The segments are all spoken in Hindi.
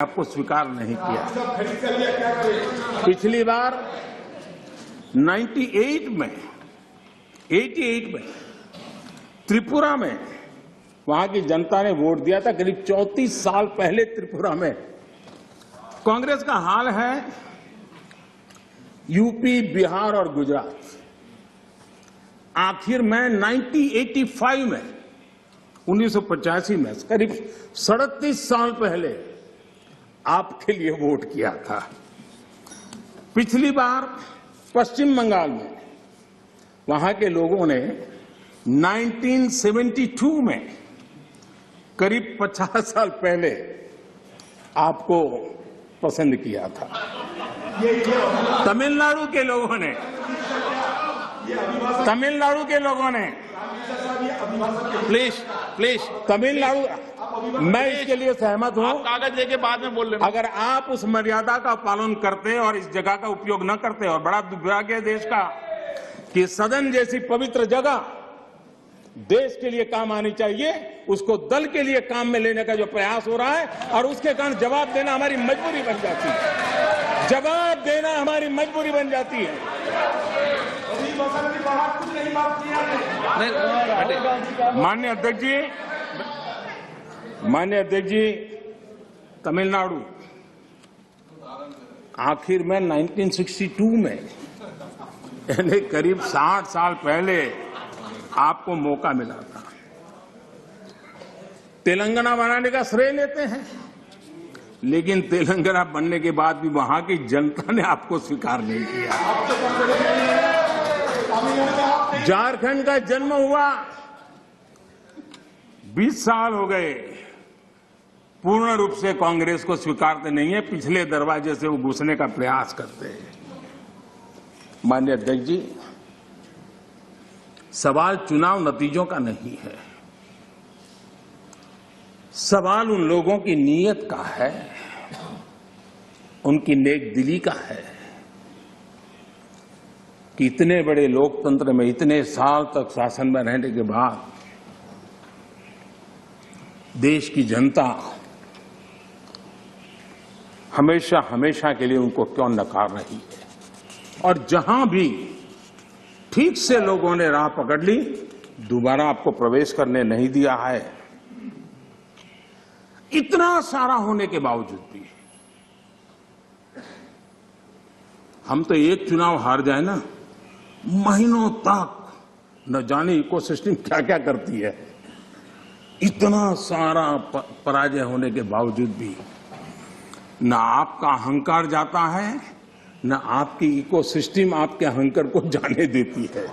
आपको स्वीकार नहीं किया। पिछली बार 88 में त्रिपुरा में वहां की जनता ने वोट दिया था। करीब 34 साल पहले त्रिपुरा में कांग्रेस का हाल है यूपी, बिहार और गुजरात। आखिर में 1985 में 1985 में करीब 37 साल पहले आपके लिए वोट किया था। पिछली बार पश्चिम बंगाल में वहां के लोगों ने 1972 में करीब 50 साल पहले आपको पसंद किया था। तमिलनाडु के लोगों ने प्लीज तमिलनाडु, मैं इसके लिए सहमत हूं। कागज लेके बाद में बोल रहे। अगर आप उस मर्यादा का पालन करते और इस जगह का उपयोग न करते, और बड़ा दुर्भाग्य है देश का कि सदन जैसी पवित्र जगह देश के लिए काम आनी चाहिए, उसको दल के लिए काम में लेने का जो प्रयास हो रहा है, और उसके कारण जवाब देना हमारी मजबूरी बन जाती है। जवाब देना हमारी मजबूरी बन जाती है। माननीय अध्यक्ष जी, तमिलनाडु आखिर में 1962 में यानी करीब 60 साल पहले आपको मौका मिला था। तेलंगाना बनाने का श्रेय लेते हैं, लेकिन तेलंगाना बनने के बाद भी वहां की जनता ने आपको स्वीकार नहीं किया। झारखंड का जन्म हुआ, 20 साल हो गए, पूर्ण रूप से कांग्रेस को स्वीकारते नहीं है। पिछले दरवाजे से वो घुसने का प्रयास करते हैं। माननीय अध्यक्ष जी, सवाल चुनाव नतीजों का नहीं है, सवाल उन लोगों की नीयत का है, उनकी नेक दिली का है कि इतने बड़े लोकतंत्र में इतने साल तक शासन में रहने के बाद देश की जनता हमेशा हमेशा के लिए उनको क्यों नकार रही है। और जहां भी ठीक से लोगों ने राह पकड़ ली, दोबारा आपको प्रवेश करने नहीं दिया है। इतना सारा होने के बावजूद भी हम तो एक चुनाव हार जाए ना, महीनों तक न जाने इकोसिस्टम क्या क्या करती है। इतना सारा पराजय होने के बावजूद भी न आपका अहंकार जाता है, न आपकी इकोसिस्टम आपके अहंकार को जाने देती है।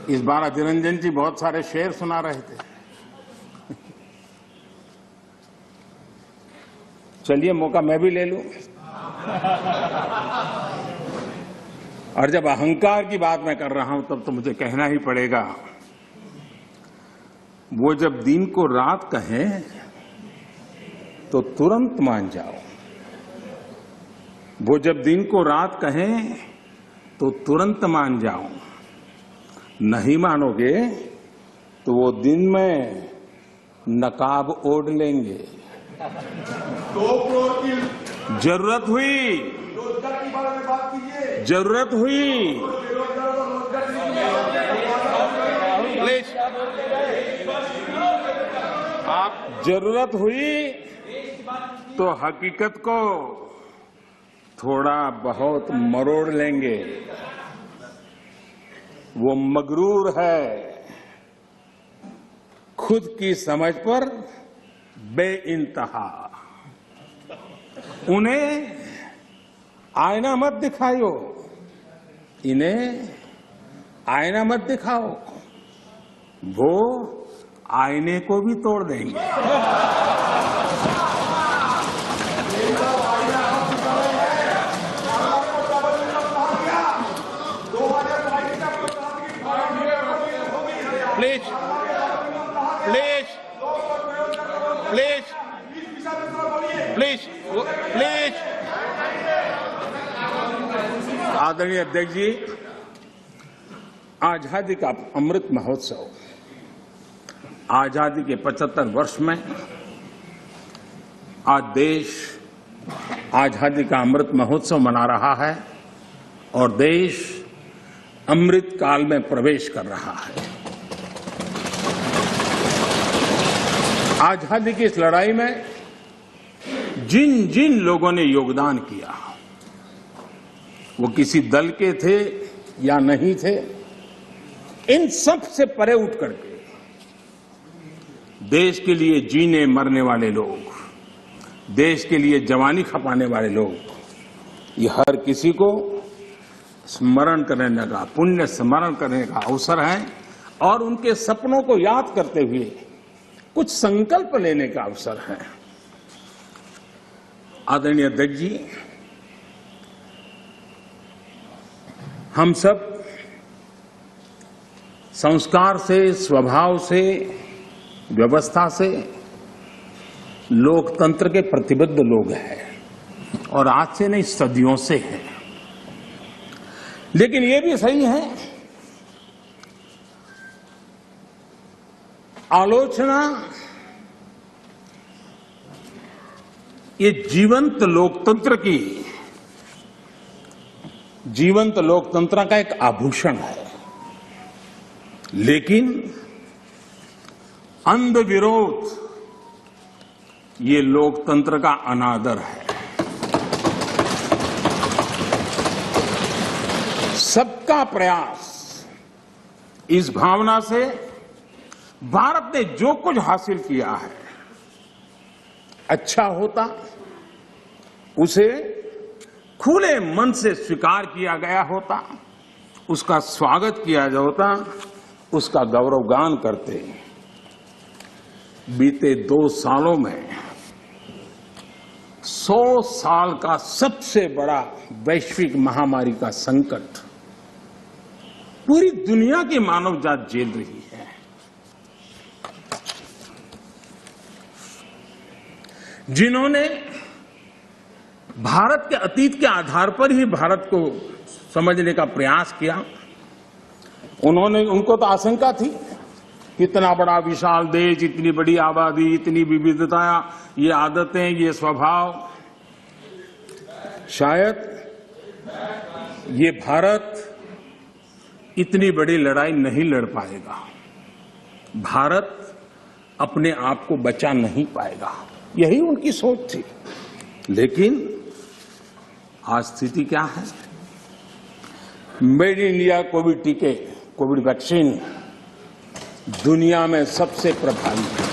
इस बार अधीर रंजन जी बहुत सारे शेर सुना रहे थे। चलिए मौका मैं भी ले लूं। और जब अहंकार की बात मैं कर रहा हूं तब तो मुझे कहना ही पड़ेगा, वो जब दिन को रात कहें तो तुरंत मान जाओ। वो जब दिन को रात कहें तो तुरंत मान जाओ। नहीं मानोगे तो वो दिन में नकाब ओढ़ लेंगे। जरूरत हुई जरूरत हुई तो हकीकत को थोड़ा बहुत मरोड़ लेंगे। वो मगरूर है, खुद की समझ पर बेइंतहा। उन्हें आईना मत दिखाओ, इन्हें आईना मत दिखाओ, वो आईने को भी तोड़ देंगे। प्लीज आदरणीय अध्यक्ष जी, आजादी का अमृत महोत्सव, आजादी के 75 वर्ष में आज देश आजादी का अमृत महोत्सव मना रहा है और देश अमृत काल में प्रवेश कर रहा है। आजादी की इस लड़ाई में जिन जिन लोगों ने योगदान किया, वो किसी दल के थे या नहीं थे, इन सब से परे उठ करके देश के लिए जीने मरने वाले लोग, देश के लिए जवानी खपाने वाले लोग, ये हर किसी को स्मरण करने का, पुण्य स्मरण करने का अवसर है और उनके सपनों को याद करते हुए कुछ संकल्प लेने का अवसर है। आदरणीय अध्यक्ष जी, हम सब संस्कार से, स्वभाव से, व्यवस्था से लोकतंत्र के प्रतिबद्ध लोग हैं और आज से नहीं, सदियों से हैं। लेकिन ये भी सही है, आलोचना ये जीवंत लोकतंत्र का एक आभूषण है, लेकिन अंध विरोध ये लोकतंत्र का अनादर है। सबका प्रयास, इस भावना से भारत ने जो कुछ हासिल किया है, अच्छा होता उसे खुले मन से स्वीकार किया गया होता, उसका स्वागत किया होता, उसका गौरवगान करते। बीते 2 सालों में 100 साल का सबसे बड़ा वैश्विक महामारी का संकट पूरी दुनिया की मानव जात झेल रही है। जिन्होंने भारत के अतीत के आधार पर ही भारत को समझने का प्रयास किया, उनको तो आशंका थी, इतना बड़ा विशाल देश, इतनी बड़ी आबादी, इतनी विविधता, ये आदतें, ये स्वभाव, शायद ये भारत इतनी बड़ी लड़ाई नहीं लड़ पाएगा, भारत अपने आप को बचा नहीं पाएगा, यही उनकी सोच थी। लेकिन आज स्थिति क्या है? मेड इन इंडिया कोविड टीके, कोविड वैक्सीन दुनिया में सबसे प्रभावी है।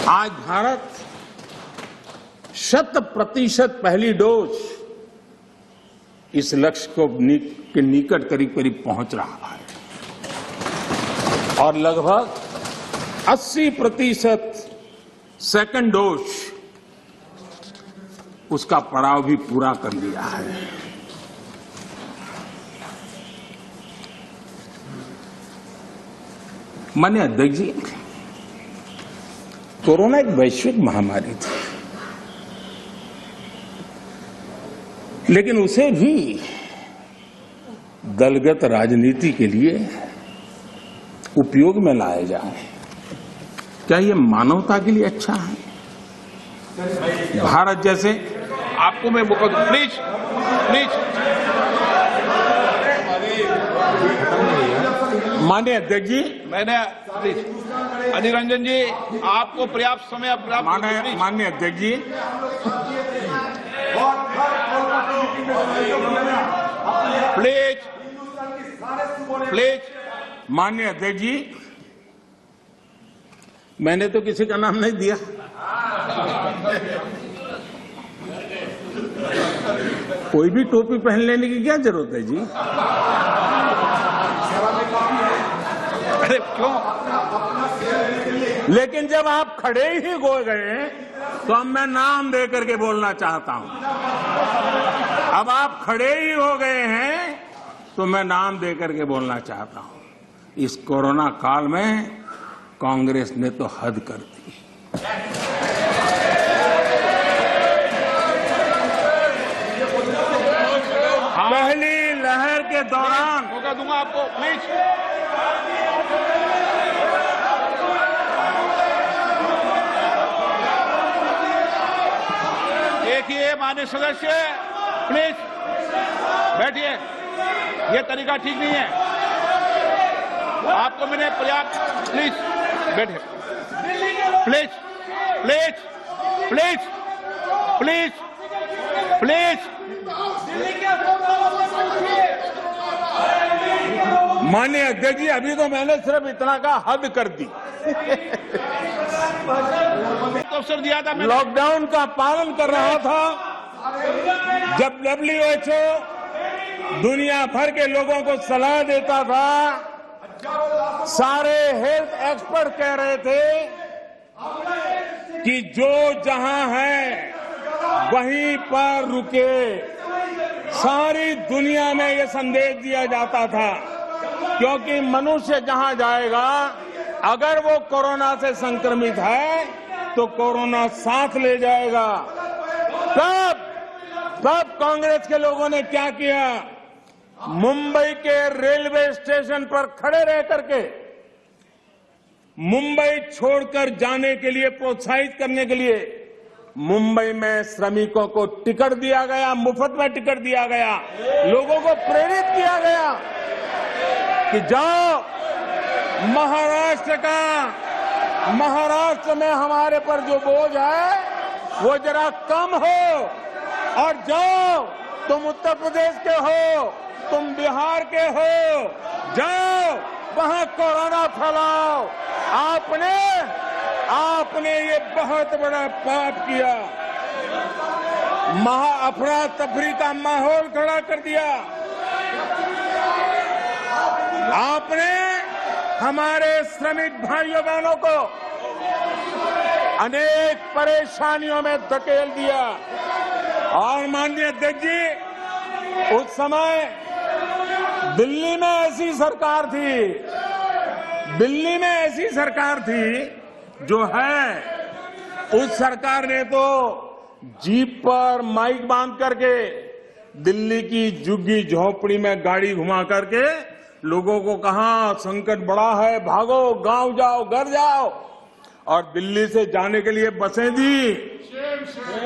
आज भारत 100% पहली डोज इस लक्ष्य के निकट करीब करीब पहुंच रहा है और लगभग 80% सेकंड डोज उसका पड़ाव भी पूरा कर लिया है। माननीय अध्यक्ष जी, कोरोना एक वैश्विक महामारी थी, लेकिन उसे भी दलगत राजनीति के लिए उपयोग में लाया जाए, क्या ये मानवता के लिए अच्छा है? भारत जैसे, आपको मैं मौका दूं, प्लीज प्लीज। माननीय अध्यक्ष जी, मैंने प्लीज अधीर रंजन जी, आपको पर्याप्त समय, माननीय अध्यक्ष जी, प्लीज प्लीज। माननीय अध्यक्ष जी, मैंने तो किसी का नाम नहीं दिया। कोई भी टोपी पहन लेने की क्या जरूरत है जी? अरे क्यों? लेकिन जब आप खड़े ही हो गए तो अब मैं नाम दे करके बोलना चाहता हूं। अब आप खड़े ही हो गए हैं तो मैं नाम दे करके बोलना चाहता हूं। इस कोरोना काल में कांग्रेस ने तो हद कर दी। पहली लहर के दौरान मौका दूंगा आपको, प्लीज। देखिए माननीय सदस्य, प्लीज बैठिए, ये तरीका ठीक नहीं है। आपको मैंने पर्याप्त, प्लीज बैठिए, please please please please please. माननीय अध्यक्ष जी, अभी तो मैंने सिर्फ इतना का हद कर दी। अवसर दिया था मैंने। लॉकडाउन का पालन कर रहा था, जब WHO दुनिया भर के लोगों को सलाह देता था, सारे हेल्थ एक्सपर्ट कह रहे थे कि जो जहां है वहीं पर रुके। सारी दुनिया में ये संदेश दिया जाता था, क्योंकि मनुष्य जहां जाएगा, अगर वो कोरोना से संक्रमित है तो कोरोना साथ ले जाएगा। तब कांग्रेस के लोगों ने क्या किया, मुंबई के रेलवे स्टेशन पर खड़े रह करके मुंबई छोड़कर जाने के लिए प्रोत्साहित करने के लिए मुंबई में श्रमिकों को टिकट दिया गया, मुफ्त में टिकट दिया गया, लोगों को प्रेरित किया गया कि जाओ महाराष्ट्र में हमारे पर जो बोझ है वो जरा कम हो, और जाओ तुम उत्तर प्रदेश के हो, तुम बिहार के हो, जाओ वहां कोरोना फैलाओ। आपने ये बहुत बड़ा पाप किया, अफरा तफरी का माहौल खड़ा कर दिया। आपने हमारे श्रमिक भाइयों बहनों को अनेक परेशानियों में धकेल दिया। और माननीय अध्यक्ष जी, उस समय दिल्ली में ऐसी सरकार थी जो है, उस सरकार ने तो जीप पर माइक बांध करके दिल्ली की झुग्गी झोपड़ी में गाड़ी घुमा करके लोगों को कहा संकट बड़ा है, भागो, गांव जाओ, घर जाओ, और दिल्ली से जाने के लिए बसें दी,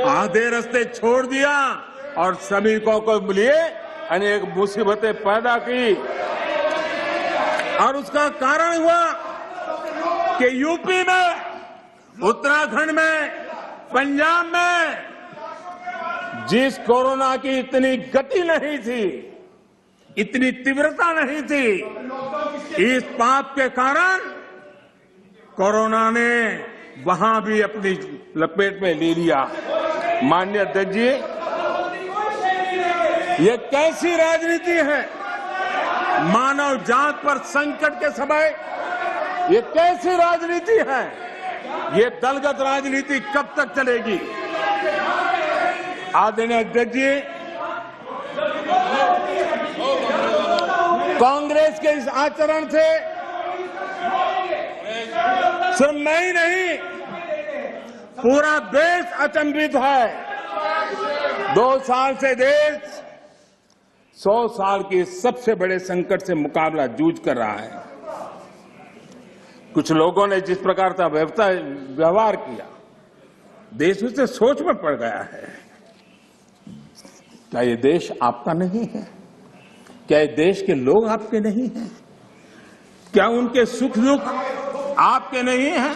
आधे रास्ते छोड़ दिया और श्रमिकों को लिए अनेक मुसीबतें पैदा की। और उसका कारण हुआ कि यूपी में, उत्तराखंड में, पंजाब में जिस कोरोना की इतनी गति नहीं थी, इतनी तीव्रता नहीं थी, इस पाप के कारण कोरोना ने वहां भी अपनी लपेट में ले लिया। माननीय अध्यक्ष जी, ये कैसी राजनीति है? मानव जात पर संकट के समय ये कैसी राजनीति है? ये दलगत राजनीति कब तक चलेगी? आदरणीय अध्यक्ष जी, कांग्रेस के इस आचरण से सिर्फ मैं ही नहीं, पूरा देश अचंभित है। 2 साल से देश 100 साल के सबसे बड़े संकट से मुकाबला जूझ कर रहा है। कुछ लोगों ने जिस प्रकार का व्यवहार किया, देश उससे सोच में पड़ गया है। क्या ये देश आपका नहीं है? क्या ये देश के लोग आपके नहीं हैं? क्या उनके सुख दुख आपके नहीं हैं?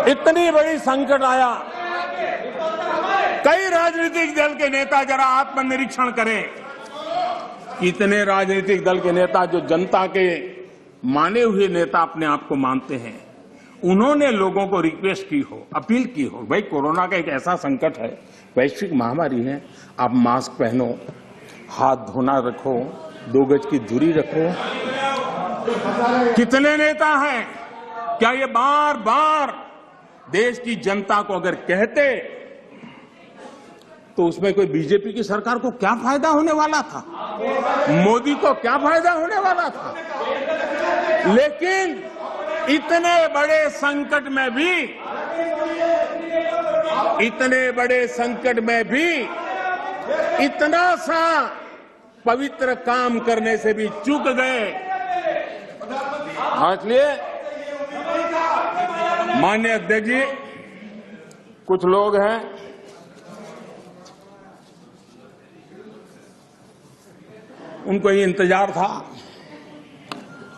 इतनी बड़ी संकट आया, कई राजनीतिक दल के नेता जरा आत्मनिरीक्षण करें। इतने राजनीतिक दल के नेता जो जनता के माने हुए नेता अपने आप को मानते हैं, उन्होंने लोगों को रिक्वेस्ट की हो, अपील की हो, भाई कोरोना का एक ऐसा संकट है, वैश्विक महामारी है, आप मास्क पहनो, हाथ धोना रखो, 2 गज की दूरी रखो। कितने नेता हैं? क्या ये बार बार देश की जनता को अगर कहते तो उसमें कोई बीजेपी की सरकार को क्या फायदा होने वाला था? मोदी को क्या फायदा होने वाला था? लेकिन इतने बड़े संकट में भी इतने बड़े संकट में भी इतना सा पवित्र काम करने से भी चूक गए। इसलिए माननीय अध्यक्ष जी, कुछ लोग हैं उनको ये इंतजार था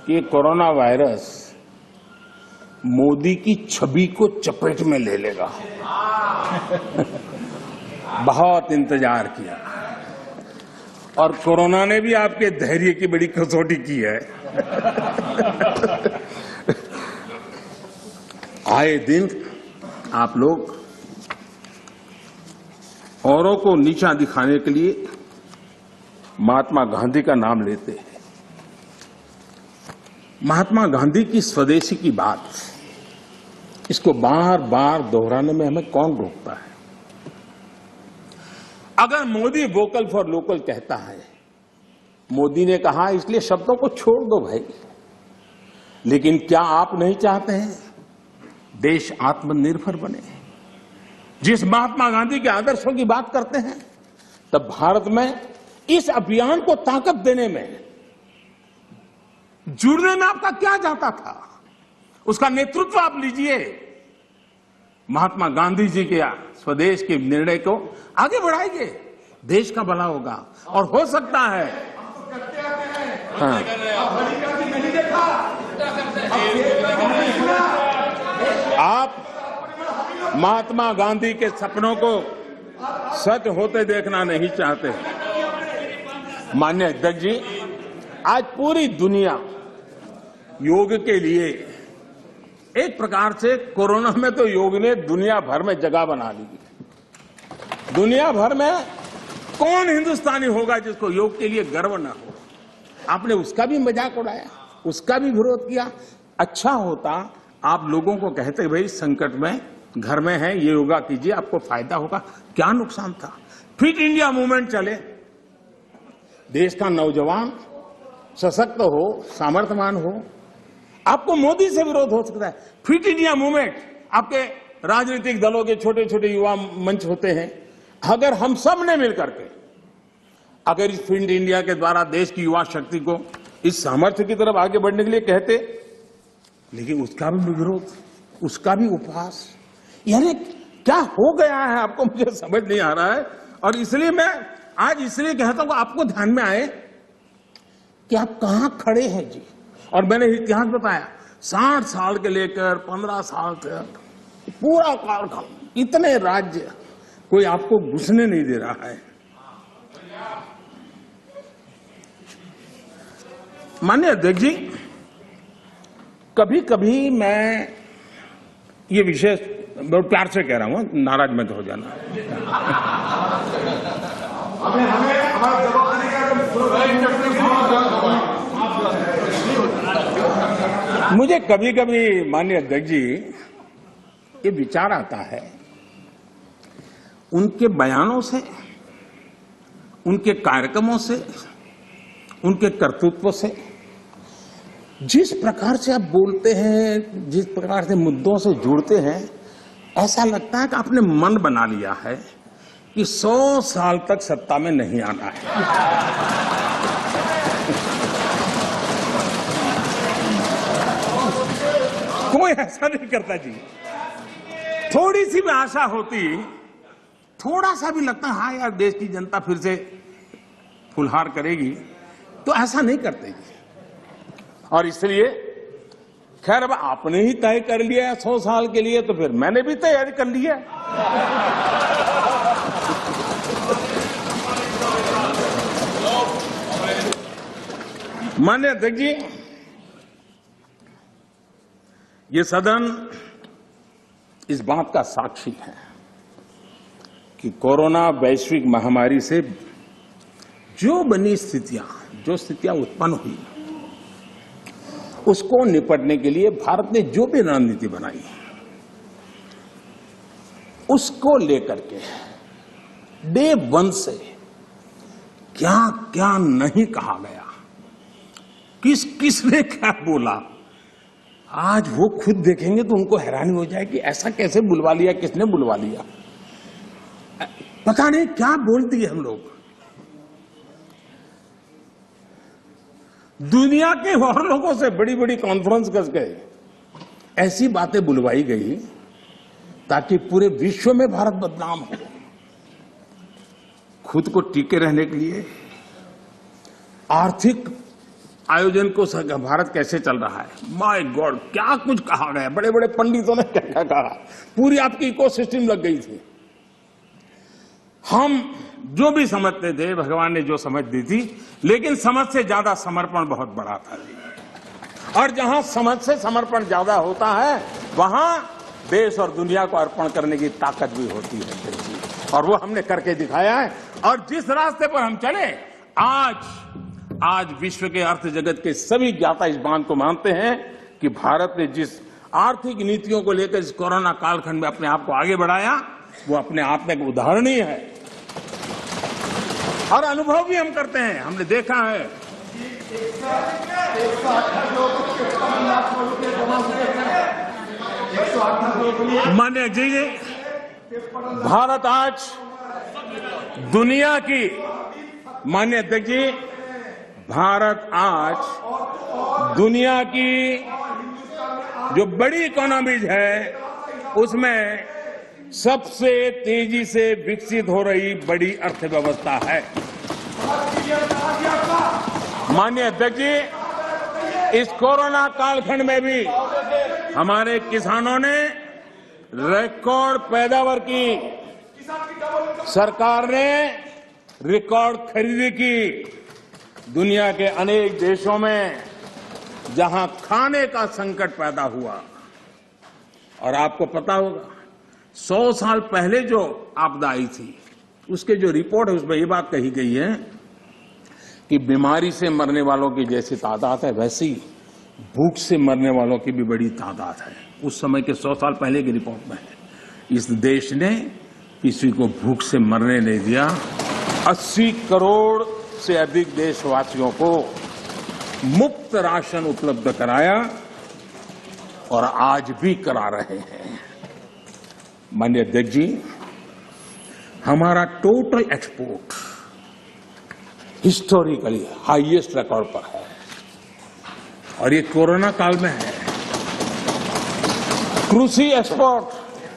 कि कोरोना वायरस मोदी की छवि को चपेट में ले लेगा। बहुत इंतजार किया और कोरोना ने भी आपके धैर्य की बड़ी कसौटी की है। आए दिन आप लोग औरों को नीचा दिखाने के लिए महात्मा गांधी का नाम लेते हैं। महात्मा गांधी की स्वदेशी की बात, इसको बार बार दोहराने में हमें कौन रोकता है? अगर मोदी वोकल फॉर लोकल कहता है, मोदी ने कहा इसलिए शब्दों को छोड़ दो भाई, लेकिन क्या आप नहीं चाहते हैं देश आत्मनिर्भर बने? जिस महात्मा गांधी के आदर्शों की बात करते हैं, तब भारत में इस अभियान को ताकत देने में, जुड़ने में आपका क्या जाता था? उसका नेतृत्व आप लीजिए। महात्मा गांधी जी के स्वदेश के निर्णय को आगे बढ़ाइए, देश का भला होगा। और हो सकता है हाँ, आप महात्मा गांधी के सपनों को सच होते देखना नहीं चाहते। माननीय अध्यक्ष जी, आज पूरी दुनिया योग के लिए, एक प्रकार से कोरोना में तो योग ने दुनिया भर में जगह बना ली। दुनिया भर में कौन हिंदुस्तानी होगा जिसको योग के लिए गर्व न हो? आपने उसका भी मजाक उड़ाया, उसका भी विरोध किया। अच्छा होता आप लोगों को कहते भाई संकट में घर में है, ये योगा कीजिए, आपको फायदा होगा। क्या नुकसान था? फिट इंडिया मूवमेंट चले, देश का नौजवान सशक्त हो, सामर्थ्यवान हो। आपको मोदी से विरोध हो सकता है। फिट इंडिया मूवमेंट, आपके राजनीतिक दलों के छोटे छोटे युवा मंच होते हैं। अगर हम सब ने मिलकर के अगर इस फिट इंडिया के द्वारा देश की युवा शक्ति को इस सामर्थ्य की तरफ आगे बढ़ने के लिए कहते, लेकिन उसका भी विरोध, उसका भी उपहास, यानी क्या हो गया है आपको मुझे समझ नहीं आ रहा है। और इसलिए मैं आज इसलिए कहता हूं आपको ध्यान में आए कि आप कहां खड़े हैं जी। और मैंने इतिहास बताया, 60 साल के लेकर 15 साल तक पूरा कालखंड, इतने राज्य, कोई आपको घुसने नहीं दे रहा है। माननीय अध्यक्ष जी, कभी कभी मैं ये विषय बहुत प्यार से कह रहा हूं, नाराज मत हो जाना। मुझे कभी कभी माननीय अध्यक्ष जी ये विचार आता है, उनके बयानों से, उनके कार्यक्रमों से, उनके कर्तृत्व से, जिस प्रकार से आप बोलते हैं, जिस प्रकार से मुद्दों से जुड़ते हैं, ऐसा लगता है कि आपने मन बना लिया है कि 100 साल तक सत्ता में नहीं आना है। कोई ऐसा नहीं करता जी। थोड़ी सी भी आशा होती, थोड़ा सा भी लगता हाँ यार देश की जनता फिर से फुलहार करेगी, तो ऐसा नहीं करते जी। और इसलिए खैर अब आपने ही तय कर लिया 100 साल के लिए, तो फिर मैंने भी तैयारी कर ली है। माननीय अध्यक्ष जी, ये सदन इस बात का साक्षी है कि कोरोना वैश्विक महामारी से जो बनी स्थितियां, जो स्थितियां उत्पन्न हुई, उसको निपटने के लिए भारत ने जो भी रणनीति बनाई, उसको लेकर के डे 1 से क्या क्या नहीं कहा गया, किसने क्या बोला, आज वो खुद देखेंगे तो उनको हैरानी हो जाए कि ऐसा कैसे बुलवा लिया, किसने बुलवा लिया। पता नहीं क्या बोल दिए हम लोग। दुनिया के और लोगों से बड़ी बड़ी कॉन्फ्रेंस कर गए, ऐसी बातें बुलवाई गई ताकि पूरे विश्व में भारत बदनाम हो। खुद को टिके रहने के लिए आर्थिक आयोजन को भारत कैसे चल रहा है, माय गॉड क्या कुछ कहा गया, बड़े बड़े पंडितों ने क्या क्या कहा, पूरी आपकी इकोसिस्टम लग गई थी। हम जो भी समझते थे, भगवान ने जो समझ दी थी, लेकिन समझ से ज्यादा समर्पण बहुत बड़ा था जी। और जहां समझ से समर्पण ज्यादा होता है वहां देश और दुनिया को अर्पण करने की ताकत भी होती है जी। और वो हमने करके दिखाया है। और जिस रास्ते पर हम चले, आज विश्व के अर्थ जगत के सभी ज्ञाता इस बात को मानते हैं कि भारत ने जिस आर्थिक नीतियों को लेकर इस कोरोना कालखंड में अपने आप को आगे बढ़ाया, वो अपने आप में एक उदाहरणीय है। और अनुभव भी हम करते हैं, हमने देखा है। माननीय अध्यक्ष जी, भारत आज दुनिया की, माननीय अध्यक्ष जी, भारत आज दुनिया की जो बड़ी इकोनॉमीज है उसमें सबसे तेजी से विकसित हो रही बड़ी अर्थव्यवस्था है। माननीय अध्यक्ष जी, इस कोरोना कालखंड में भी हमारे किसानों ने रिकॉर्ड पैदावार की, सरकार ने रिकॉर्ड खरीदी की। दुनिया के अनेक देशों में जहां खाने का संकट पैदा हुआ, और आपको पता होगा 100 साल पहले जो आपदा आई थी उसके जो रिपोर्ट है उसमें ये बात कही गई है कि बीमारी से मरने वालों की जैसी तादाद है वैसी भूख से मरने वालों की भी बड़ी तादाद है। उस समय के 100 साल पहले की रिपोर्ट में है। इस देश ने किसी को भूख से मरने नहीं दिया। 80 करोड़ से अधिक देशवासियों को मुफ्त राशन उपलब्ध कराया और आज भी करा रहे हैं। माननीय अध्यक्ष जी, हमारा total export historically highest record पर है और ये कोरोना काल में है। कृषि एक्सपोर्ट